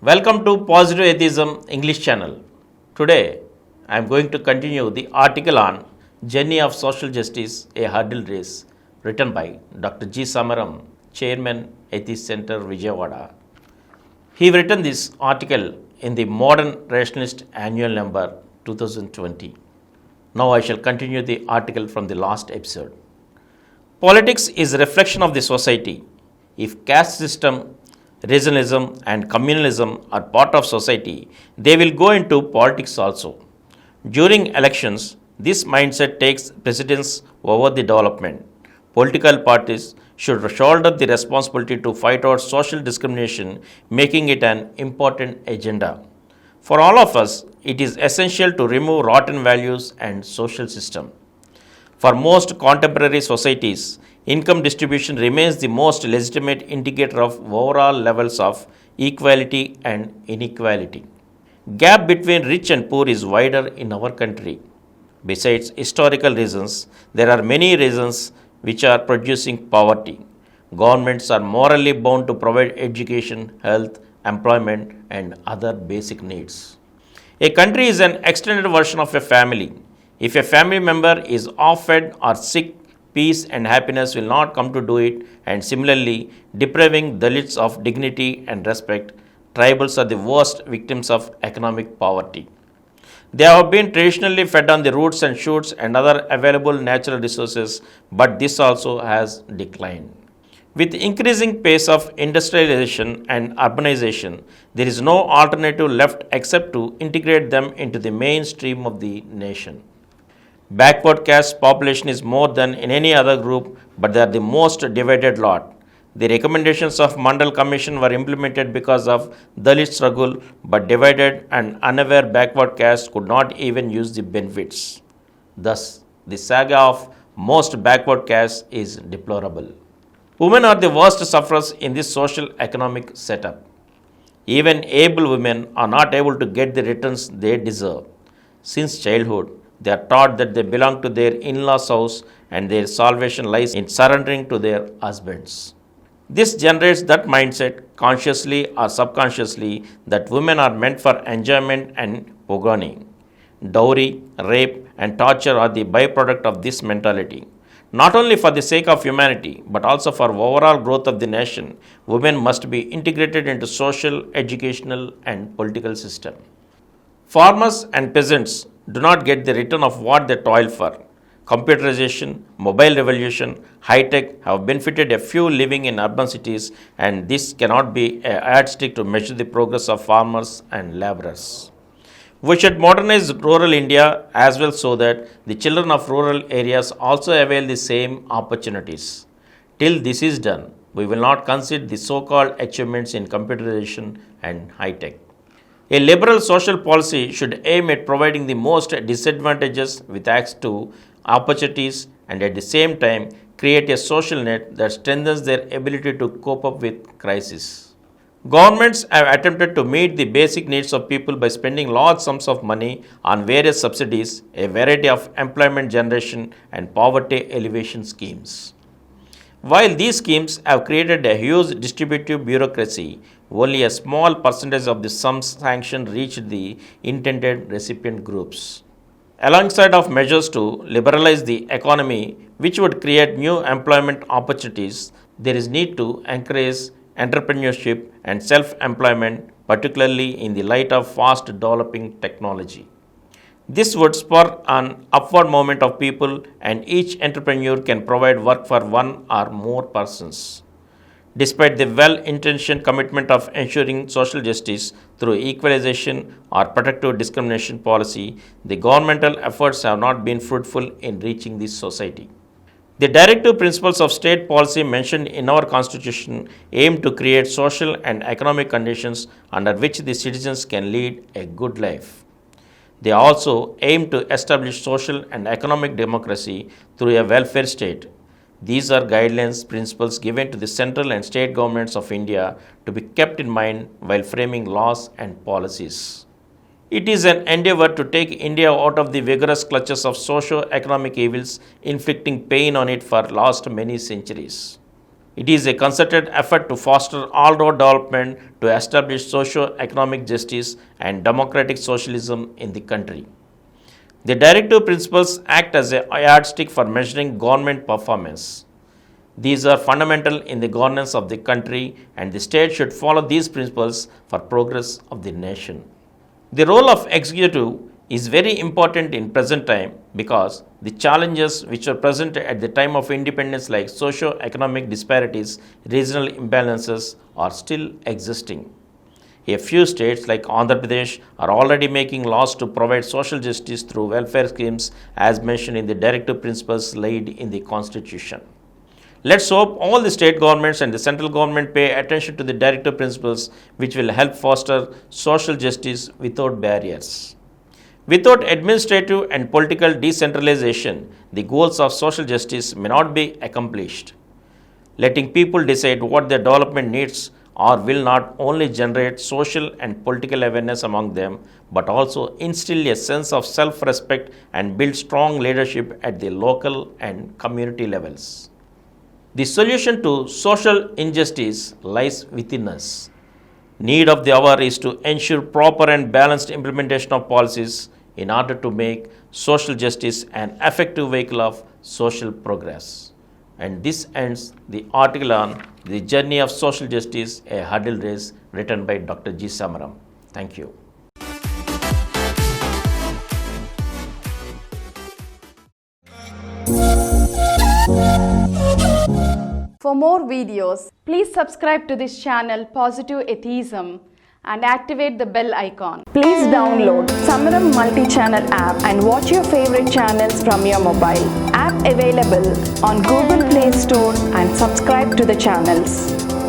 Welcome to Positive Atheism English channel. Today, I am going to continue the article on Journey of Social Justice, a Hurdle Race, written by Dr. G. Samaram, Chairman, Atheist Center, Vijayawada. He written this article in the Modern Rationalist Annual Number 2020. Now I shall continue the article from the last episode. Politics is a reflection of the society. If caste system, regionalism and communalism are part of society, they will go into politics also. During elections, this mindset takes precedence over the development. Political parties should shoulder the responsibility to fight out social discrimination, making it an important agenda. For all of us, it is essential to remove rotten values and social system. For most contemporary societies, income distribution remains the most legitimate indicator of overall levels of equality and inequality. Gap between rich and poor is wider in our country. Besides historical reasons, there are many reasons which are producing poverty. Governments are morally bound to provide education, health, employment, and other basic needs. A country is an extended version of a family. If a family member is off-fed or sick, peace and happiness will not come to do it, and similarly, depriving Dalits of dignity and respect, tribals are the worst victims of economic poverty. They have been traditionally fed on the roots and shoots and other available natural resources, but this also has declined. With increasing pace of industrialization and urbanization, there is no alternative left except to integrate them into the mainstream of the nation. Backward caste population is more than in any other group, but they are the most divided lot. The recommendations of Mandal Commission were implemented because of Dalit struggle, but divided and unaware backward caste could not even use the benefits. Thus, the saga of most backward caste is deplorable. Women are the worst sufferers in this social economic setup. Even able women are not able to get the returns they deserve. Since childhood, they are taught that they belong to their in-laws' house and their salvation lies in surrendering to their husbands. This generates that mindset, consciously or subconsciously, that women are meant for enjoyment and pogony. Dowry, rape, and torture are the byproduct of this mentality. Not only for the sake of humanity, but also for overall growth of the nation, women must be integrated into social, educational, and political system. Farmers and peasants do not get the return of what they toil for. Computerization, mobile revolution, high tech have benefited a few living in urban cities, and this cannot be a yardstick to measure the progress of farmers and laborers. We should modernize rural India as well so that the children of rural areas also avail the same opportunities. Till this is done, we will not consider the so called achievements in computerization and high tech. A liberal social policy should aim at providing the most disadvantages with access to opportunities and at the same time create a social net that strengthens their ability to cope up with crises. Governments have attempted to meet the basic needs of people by spending large sums of money on various subsidies, a variety of employment generation and poverty alleviation schemes. While these schemes have created a huge distributive bureaucracy, only a small percentage of the sums sanctioned reached the intended recipient groups. Alongside of measures to liberalize the economy, which would create new employment opportunities, there is need to encourage entrepreneurship and self-employment, particularly in the light of fast developing technology. This would spur an upward movement of people, and each entrepreneur can provide work for one or more persons. Despite the well-intentioned commitment of ensuring social justice through equalization or protective discrimination policy, the governmental efforts have not been fruitful in reaching this society. The directive principles of state policy mentioned in our constitution aim to create social and economic conditions under which the citizens can lead a good life. They also aim to establish social and economic democracy through a welfare state. These are guidelines, principles given to the central and state governments of India to be kept in mind while framing laws and policies. It is an endeavor to take India out of the vigorous clutches of socio-economic evils inflicting pain on it for last many centuries. It is a concerted effort to foster all-round development to establish socio-economic justice and democratic socialism in the country. The directive principles act as a yardstick for measuring government performance. These are fundamental in the governance of the country, and the state should follow these principles for progress of the nation. The role of executive is very important in present time because the challenges which were present at the time of independence like socio-economic disparities, regional imbalances are still existing. A few states like Andhra Pradesh are already making laws to provide social justice through welfare schemes as mentioned in the directive principles laid in the constitution. Let's hope all the state governments and the central government pay attention to the directive principles which will help foster social justice without barriers. Without administrative and political decentralization, the goals of social justice may not be accomplished. Letting people decide what their development needs or will not only generate social and political awareness among them, but also instill a sense of self-respect and build strong leadership at the local and community levels. The solution to social injustice lies within us. Need of the hour is to ensure proper and balanced implementation of policies in order to make social justice an effective vehicle of social progress. And this ends the article on The Journey of Social Justice, a Hurdle Race, written by Dr. G. Samaram. Thank you. For more videos, please subscribe to this channel Positive Atheism and activate the bell icon. Please download Samaram Multi-Channel app and watch your favorite channels from your mobile. App available on Google Play Store and subscribe to the channels.